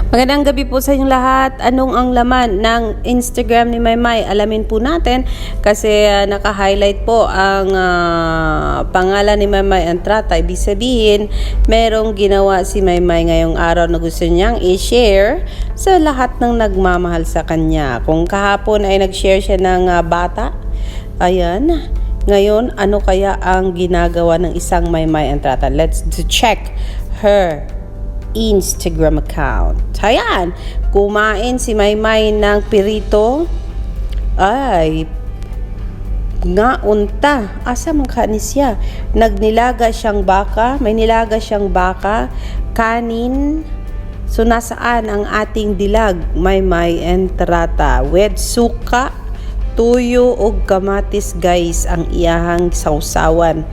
Magandang gabi po sa inyong lahat. Anong ang laman ng Instagram ni Maymay? Alamin po natin kasi naka-highlight po ang pangalan ni Maymay Entrata. Ibig sabihin, merong ginawa si Maymay ngayong araw na gusto niyang i-share sa lahat ng nagmamahal sa kanya. Kung kahapon ay nag-share siya ng bata, ayan. Ngayon, ano kaya ang ginagawa ng isang Maymay Entrata? Let's check her Instagram account. Ayan, kumain si Maymay ng pirito. Ay, nga unta. Asa man kanis siya? Nagnilaga siyang baka. May nilaga siyang baka. Kanin. So, nasaan ang ating dilag? Maymay Entrata. With suka, tuyo o kamatis guys ang iyahang sausawan.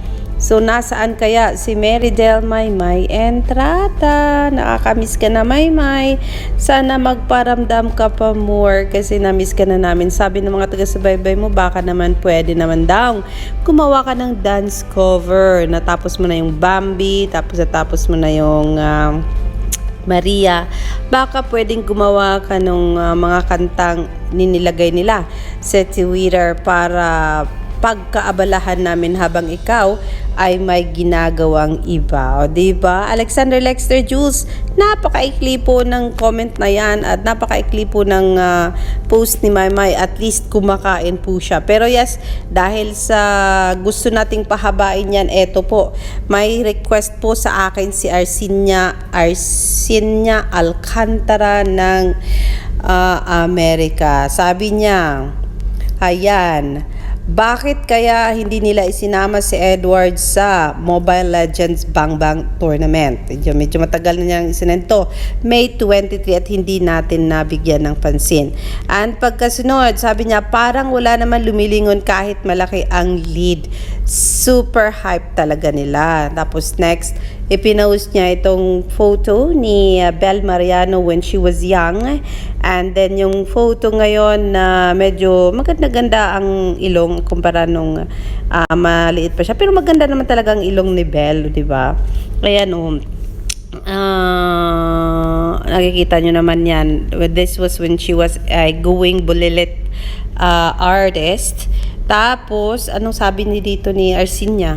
So, nasaan kaya si Meridel Maymay Entrata? Nakakamiss ka na, Maymay. Sana magparamdam ka pa more kasi namiss ka na namin. Sabi ng mga taga-subaybay mo, baka naman pwede naman daw. Gumawa ka ng dance cover. Natapos mo na yung Bambi, tapos mo na yung Maria. Baka pwedeng gumawa ka ng mga kantang ninilagay nila sa Twitter para pagkaabalahan namin habang ikaw ay may ginagawang iba. O, diba? Alexander Lexter Jules, napakaikli po ng comment na yan at napakaikli po ng post ni Maymay. At least kumakain po siya. Pero yes, dahil sa gusto nating pahabain yan, eto po, may request po sa akin si Arsinia Alcantara ng Amerika. Sabi niya, ayan, bakit kaya hindi nila isinama si Edward sa Mobile Legends Bang Bang Tournament? Medyo matagal na niyang isinento. May 23 at hindi natin nabigyan ng pansin. And pagkasunod, sabi niya, parang wala naman lumilingon kahit malaki ang lead. Super hype talaga nila. Tapos next, ipinost niya itong photo ni Bel Mariano when she was young. And then yung photo ngayon na medyo maganda-ganda ang ilong kumpara nung maliit pa siya. Pero maganda naman talaga ang ilong ni Bel, di ba? Kaya nakikita nyo naman yan. This was when she was going bulilit artist. Tapos, anong sabi ni dito ni Arsinia?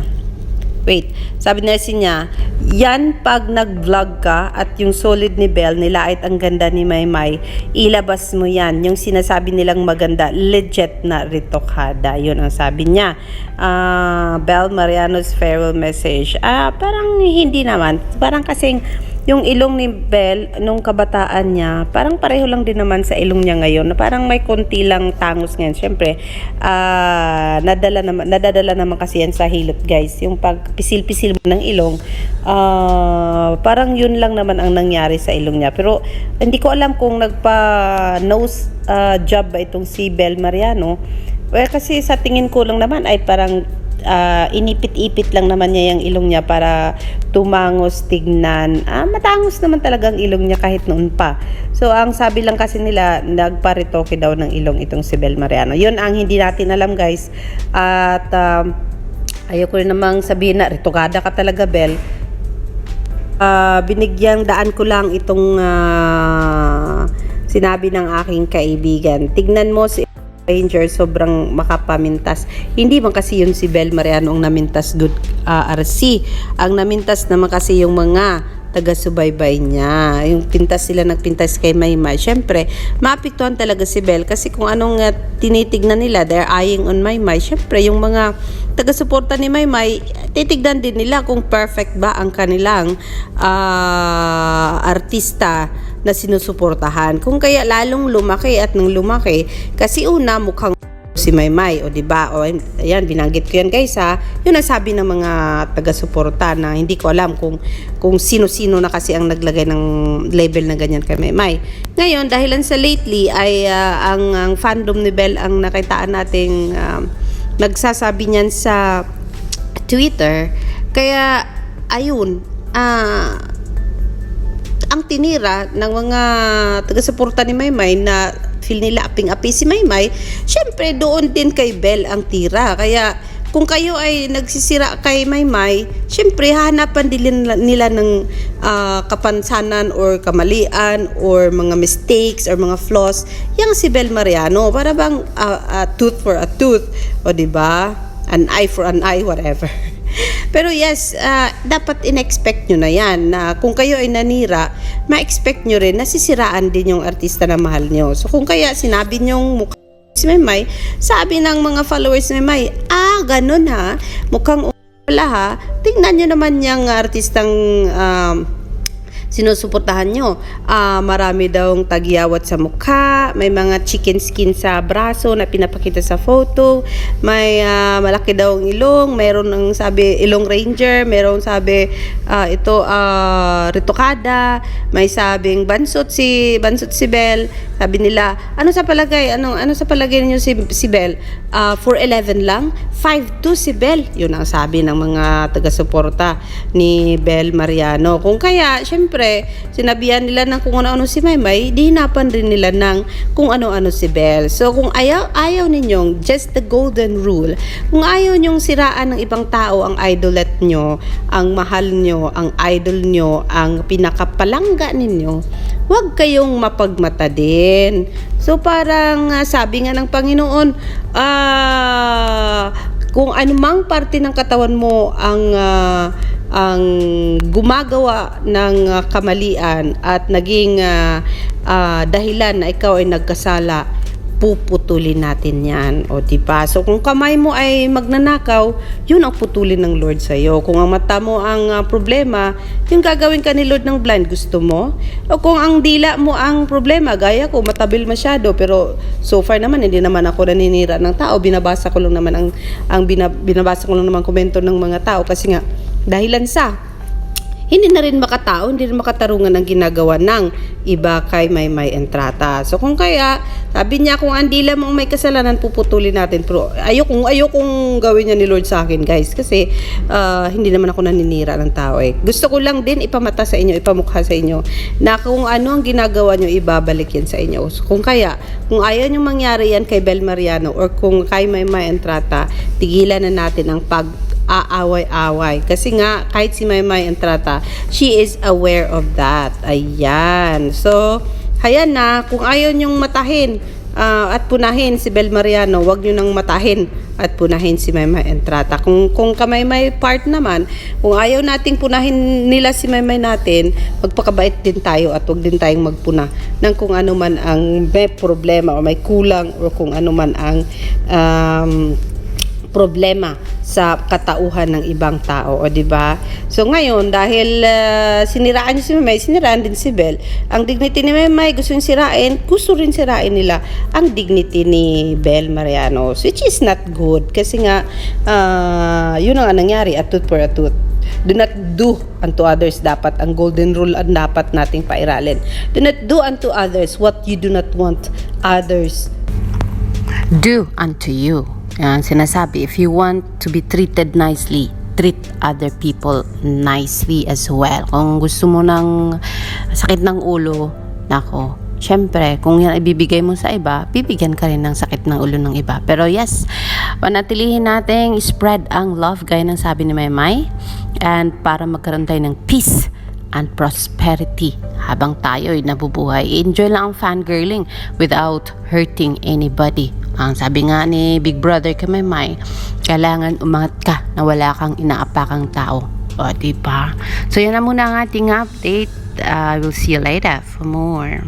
Wait, sabi ni Arsinia, yan pag nag-vlog ka at yung solid ni Bel, nilait ang ganda ni Maymay, ilabas mo yan. Yung sinasabi nilang maganda, legit na ritokada. Yun ang sabi niya. Bel Mariano's farewell message. Parang hindi naman. Parang kasing yung ilong ni Bel nung kabataan niya, parang pareho lang din naman sa ilong niya ngayon. Parang may konti lang tangos ngayon. Siyempre, nadadala naman kasi yan sa hilot, guys. Yung pagpisil-pisil mo ng ilong, parang yun lang naman ang nangyari sa ilong niya. Pero hindi ko alam kung nagpa-nose job ba itong si Bel Mariano. Well, kasi sa tingin ko lang naman ay parang inipit-ipit lang naman niya yung ilong niya para tumangos tignan. Matangos naman talaga ang ilong niya kahit noon pa. So, ang sabi lang kasi nila, nagparitoke daw ng ilong itong si Bel Mariano. Yun ang hindi natin alam, guys. At ayoko rin namang sabihin na ritokada ka talaga, Bel. Binigyang daan ko lang itong sinabi ng aking kaibigan. Tignan mo si Ranger, sobrang makapamintas. Hindi man kasi yun si Bel Mariano ang namintas good RC. Ang namintas naman kasi yung mga taga-subaybay niya. Yung nagpintas kay Maymay. Siyempre, maapektuhan talaga si Bel kasi kung anong tinitignan nila, they're eyeing on Maymay. Siyempre, yung mga taga-suporta ni Maymay, titignan din nila kung perfect ba ang kanilang artista na sinusuportahan. Kung kaya lalong lumaki at nang lumaki, kasi una mukhang si Maymay, o diba? O ayan, binanggit ko yan, guys, ha. Yun ang sabi ng mga taga-suporta na hindi ko alam kung sino-sino na kasi ang naglagay ng label na ganyan kay Maymay. Ngayon, dahilan sa lately ay ang fandom ni Bel ang nakitaan nating nagsasabi niyan sa Twitter. Kaya ayun, ang tinira ng mga taga-suporta ni Maymay na feel nila aping-api si Maymay, syempre doon din kay Bel ang tira. Kaya kung kayo ay nagsisira kay Maymay, syempre hahanapan din nila ng kapansanan or kamalian or mga mistakes or mga flaws yang si Bel Mariano, para bang a tooth for a tooth, o di ba, an eye for an eye, whatever. Pero yes, dapat in-expect nyo na yan, na kung kayo ay nanira, ma-expect nyo rin na sisiraan din yung artista na mahal nyo. So kung kaya sinabi nyong mukha si Maymay, sabi ng mga followers ni Maymay, ganun ha, mukhang wala ha, tingnan nyo naman yung artistang sinusuportahan nyo. Marami daw tagyawat sa mukha, may mga chicken skin sa braso na pinapakita sa photo, may malaki daw ang ilong, mayroon ang sabi ilong ranger, mayroon sabi ritokada, may sabing bansot si Bel. Sabi nila, ano sa palagay niyo si Bel? 4'11 lang, 5'2 si Bel. Yun ang sabi ng mga taga-suporta ni Bel Mariano. Kung kaya, syempre, sinabihan nila ng kung ano-ano si Maymay, di hinapan rin nila ng kung ano-ano si Bel. So, kung ayaw ninyong, just the golden rule, kung ayaw ninyong siraan ng ibang tao ang idolat nyo, ang mahal nyo, ang idol nyo, ang pinakapalangga ninyo, huwag kayong mapagmata din. So, parang sabi nga ng Panginoon, kung anumang parte ng katawan mo ang gumagawa ng kamalian at naging dahilan na ikaw ay nagkasala, puputulin natin yan, o diba? So kung kamay mo ay magnanakaw, yun ang putulin ng Lord sa'yo. Kung ang mata mo ang problema, yung gagawin ka ni Lord ng blind, gusto mo? O kung ang dila mo ang problema, gaya ko, matabil masyado, pero so far naman hindi naman ako naninira ng tao, binabasa ko lang naman binabasa ko lang naman komento ng mga tao, kasi nga dahilan sa hindi na rin makatao, hindi rin makatarungan ang ginagawa ng iba kay Maymay Entrata. So kung kaya, sabi niya, kung ang dila mong may kasalanan, puputulin natin. Pero ayokong gawin niya ni Lord sa akin, guys. Kasi hindi naman ako naninira ng tao eh. Gusto ko lang din ipamata sa inyo, ipamukha sa inyo, na kung ano ang ginagawa niyo, ibabalik yan sa inyo. So kung kaya, kung ayaw niyong mangyari yan kay Bel Mariano or kung kay Maymay Entrata, tigilan na natin ang aaway-away. Kasi nga, kahit si Maymay Entrata, she is aware of that. Ayan. So, ayan na, kung ayaw nyong matahin at punahin si Bel Mariano, wag nyo nang matahin at punahin si Maymay Entrata. Kung kamaymay part naman, kung ayaw nating punahin nila si Maymay natin, magpakabait din tayo at wag din tayong magpuna ng kung ano man ang may problema o may kulang o kung ano man ang problema sa katauhan ng ibang tao, o di ba? So ngayon, dahil siniraan niyo si Maymay, siniraan din si Bel. Ang dignity ni Maymay gusto rin sirain nila ang dignity ni Bel Mariano, which is not good, kasi nga yun ang nangyari, a tooth for a tooth. Do not do unto others, dapat ang golden rule ang dapat nating pairalin. Do not do unto others what you do not want others do unto you. Yan, sinasabi, if you want to be treated nicely, treat other people nicely as well. Kung gusto mo ng sakit ng ulo, nako, syempre, kung yan ibibigay mo sa iba, bibigyan ka rin ng sakit ng ulo ng iba. Pero yes, panatilihin natin spread ang love, gaya ng sabi ni Maymay, and para magkaroon tayo ng peace and prosperity habang tayo ay nabubuhay. Enjoy lang ang fangirling without hurting anybody. Ang sabi nga ni Big Brother kay Maymay, kailangan umangat ka na wala kang inaapakang tao. O, diba? So, yan na muna ang ating update. I will see you later for more.